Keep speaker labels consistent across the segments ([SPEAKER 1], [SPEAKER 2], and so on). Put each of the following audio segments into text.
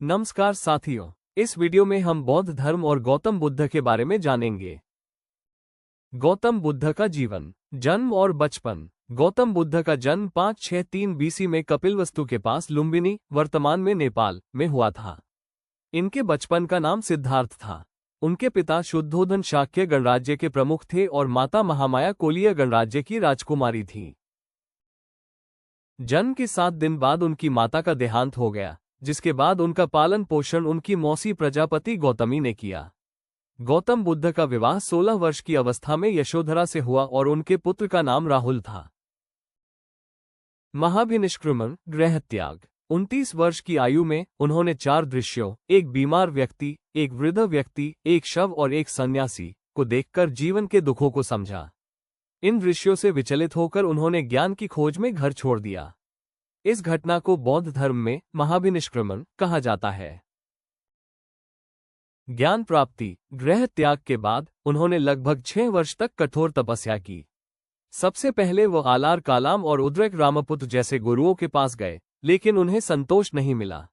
[SPEAKER 1] नमस्कार साथियों, इस वीडियो में हम बौद्ध धर्म और गौतम बुद्ध के बारे में जानेंगे। गौतम बुद्ध का जीवन, जन्म और बचपन। गौतम बुद्ध का जन्म 563 बीसी में कपिलवस्तु के पास लुम्बिनी, वर्तमान में नेपाल, में हुआ था। इनके बचपन का नाम सिद्धार्थ था। उनके पिता शुद्धोधन शाक्य गणराज्य के प्रमुख थे और माता महामाया कोलीय गणराज्य की राजकुमारी थी। जन्म के 7 दिन बाद उनकी माता का देहांत हो गया, जिसके बाद उनका पालन पोषण उनकी मौसी प्रजापति गौतमी ने किया। गौतम बुद्ध का विवाह 16 वर्ष की अवस्था में यशोधरा से हुआ और उनके पुत्र का नाम राहुल था। महाभिनिष्क्रमण, गृह त्याग। 29 वर्ष की आयु में उन्होंने 4 दृश्यों, एक बीमार व्यक्ति, एक वृद्ध व्यक्ति, एक शव और एक सन्यासी को देखकर जीवन के दुखों को समझा। इन दृश्यों से विचलित होकर उन्होंने ज्ञान की खोज में घर छोड़ दिया। इस घटना को बौद्ध धर्म में महाभिनिष्क्रमण कहा जाता है। ज्ञान प्राप्ति, गृह त्याग के बाद उन्होंने लगभग 6 वर्ष तक कठोर तपस्या की। सबसे पहले वो आलार कालाम और उद्रेक रामपुत्र जैसे गुरुओं के पास गए, लेकिन उन्हें संतोष नहीं मिला।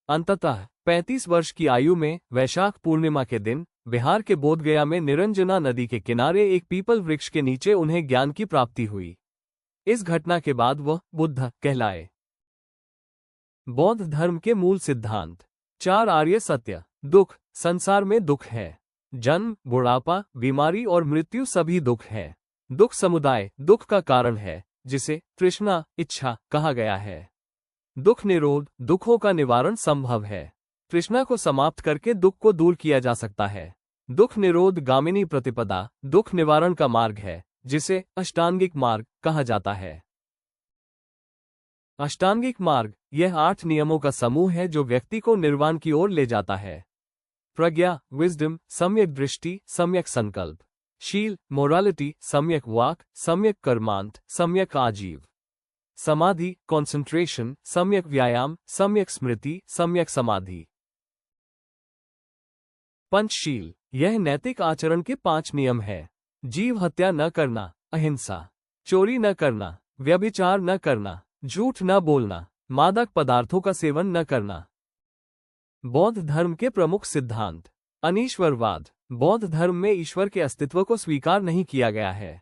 [SPEAKER 1] अंततः 35 वर्ष की आयु में वैशाख पूर्णिमा के दिन बिहार के बोधगया में निरंजना नदी के किनारे एक पीपल वृक्ष के नीचे उन्हें ज्ञान की प्राप्ति हुई। इस घटना के बाद वह बुद्ध कहलाए। बौद्ध धर्म के मूल सिद्धांत। 4 आर्य सत्य। दुख, संसार में दुख है। जन्म, बुढ़ापा, बीमारी और मृत्यु सभी दुख है। दुख समुदाय दुख का कारण है, जिसे तृष्णा, इच्छा कहा गया है। दुख निरोध, दुखों का निवारण संभव है। तृष्णा को समाप्त करके दुख को दूर किया जा सकता है। दुख निरोध गामिनी प्रतिपदा दुख निवारण का मार्ग है, जिसे अष्टांगिक मार्ग कहा जाता है। अष्टांगिक मार्ग यह 8 नियमों का समूह है जो व्यक्ति को निर्वाण की ओर ले जाता है। प्रज्ञा, विजडम, सम्यक दृष्टि, सम्यक संकल्प। शील, मोरालिटी, सम्यक वाक, सम्यक कर्मांत, सम्यक आजीव। समाधि, कॉन्सेंट्रेशन, सम्यक व्यायाम, सम्यक स्मृति, सम्यक समाधि। पंचशील यह नैतिक आचरण के 5 नियम है। जीव हत्या न करना, अहिंसा, चोरी न करना, व्यभिचार न करना, झूठ न बोलना, मादक पदार्थों का सेवन न करना। बौद्ध धर्म के प्रमुख सिद्धांत। अनीश्वरवाद, बौद्ध धर्म में ईश्वर के अस्तित्व को स्वीकार नहीं किया गया है।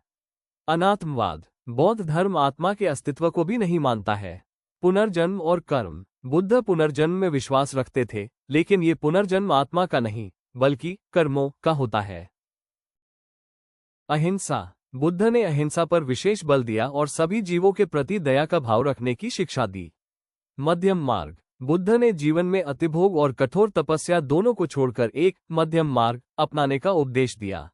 [SPEAKER 1] अनात्मवाद, बौद्ध धर्म आत्मा के अस्तित्व को भी नहीं मानता है। पुनर्जन्म और कर्म, बुद्ध पुनर्जन्म में विश्वास रखते थे, लेकिन ये पुनर्जन्म आत्मा का नहीं, बल्कि कर्मों का होता है। अहिंसा, बुद्ध ने अहिंसा पर विशेष बल दिया और सभी जीवों के प्रति दया का भाव रखने की शिक्षा दी। मध्यम मार्ग, बुद्ध ने जीवन में अतिभोग और कठोर तपस्या दोनों को छोड़कर एक मध्यम मार्ग अपनाने का उपदेश दिया।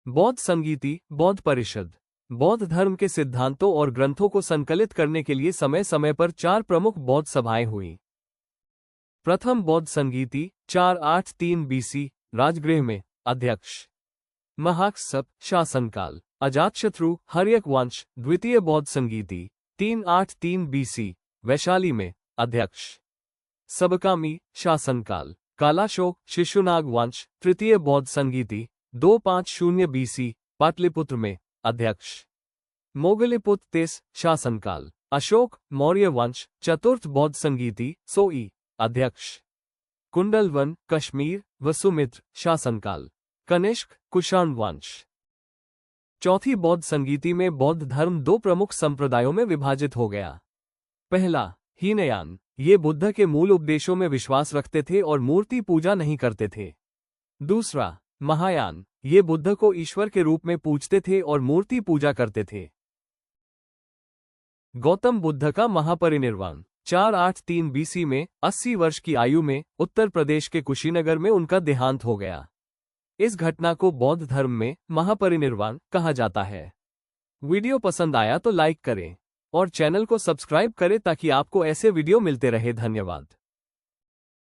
[SPEAKER 1] बौद्ध संगीति, बौद्ध परिषद, बौद्ध धर्म के सिद्धांतों और ग्रंथों को संकलित करने के लिए समय समय पर 4 प्रमुख बौद्ध सभाएं हुई। प्रथम बौद्ध संगीति 483 बीसी, राजगृह में, अध्यक्ष महाक्सप, शासनकाल अजातशत्रु, हर्यक वंश। द्वितीय बौद्ध संगीति 383 बीसी, वैशाली में, अध्यक्ष सबकामी, शासनकाल कालाशोक, शिशुनाग वंश। तृतीय बौद्ध संगीति 250 बीसी, पाटलिपुत्र में, अध्यक्ष मोगलिपुत्र तेस, शासनकाल अशोक, मौर्य वंश। चतुर्थ बौद्ध संगीति सोई, अध्यक्ष कुंडलवन, कश्मीर, वसुमित्र, शासनकाल कनिष्क, कुषाण वंश। चौथी बौद्ध संगीति में बौद्ध धर्म 2 प्रमुख संप्रदायों में विभाजित हो गया। पहला, हीनयान, ये बुद्ध के मूल उपदेशों में विश्वास रखते थे और मूर्ति पूजा नहीं करते थे। दूसरा, महायान, ये बुद्ध को ईश्वर के रूप में पूजते थे और मूर्ति पूजा करते थे। गौतम बुद्ध का महापरिनिर्वाण। 483 बीसी में 80 वर्ष की आयु में उत्तर प्रदेश के कुशीनगर में उनका देहांत हो गया। इस घटना को बौद्ध धर्म में महापरिनिर्वाण कहा जाता है। वीडियो पसंद आया तो लाइक करें और चैनल को सब्सक्राइब करें ताकि आपको ऐसे वीडियो मिलते रहे। धन्यवाद।